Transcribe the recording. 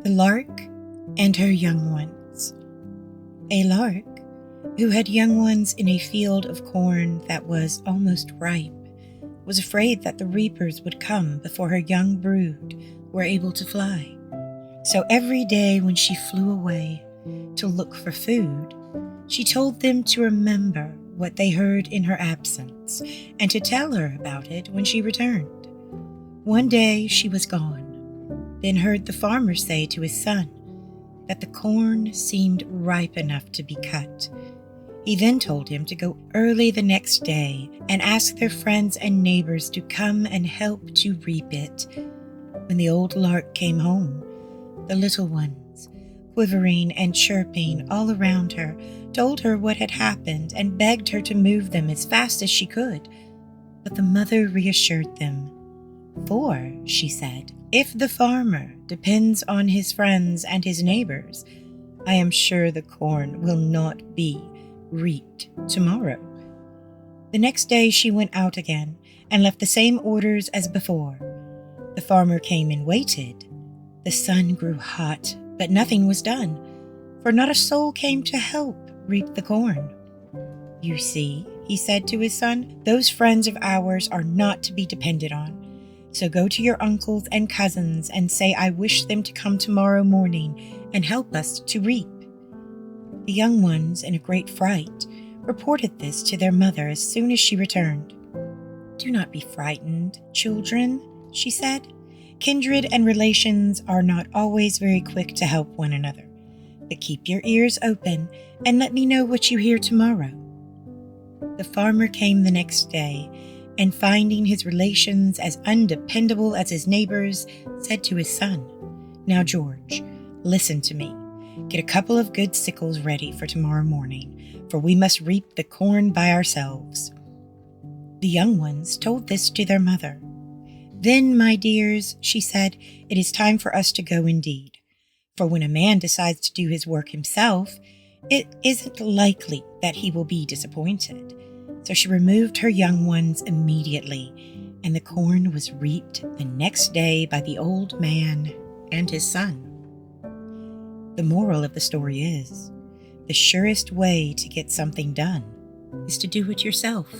The Lark and Her Young Ones. A lark, who had young ones in a field of corn that was almost ripe, was afraid that the reapers would come before her young brood were able to fly. So every day when she flew away to look for food, she told them to remember what they heard in her absence and to tell her about it when she returned. One day she was gone, then heard the farmer say to his son that the corn seemed ripe enough to be cut. He then told him to go early the next day and ask their friends and neighbors to come and help to reap it. When the old lark came home, the little ones, quivering and chirping all around her, told her what had happened and begged her to move them as fast as she could. But the mother reassured them. "For," she said, "if the farmer depends on his friends and his neighbors, I am sure the corn will not be reaped tomorrow." The next day she went out again and left the same orders as before. The farmer came and waited. The sun grew hot, but nothing was done, for not a soul came to help reap the corn. "You see," he said to his son, "those friends of ours are not to be depended on. So go to your uncles and cousins and say I wish them to come tomorrow morning and help us to reap." The young ones, in a great fright, reported this to their mother as soon as she returned. "Do not be frightened, children," she said. "Kindred and relations are not always very quick to help one another, but keep your ears open and let me know what you hear tomorrow." The farmer came the next day, and finding his relations as undependable as his neighbors, said to his son, "Now, George, listen to me. Get a couple of good sickles ready for tomorrow morning, for we must reap the corn by ourselves." The young ones told this to their mother. "Then, my dears," she said, "it is time for us to go indeed. For when a man decides to do his work himself, it isn't likely that he will be disappointed." So she removed her young ones immediately, and the corn was reaped the next day by the old man and his son. The moral of the story is, the surest way to get something done is to do it yourself.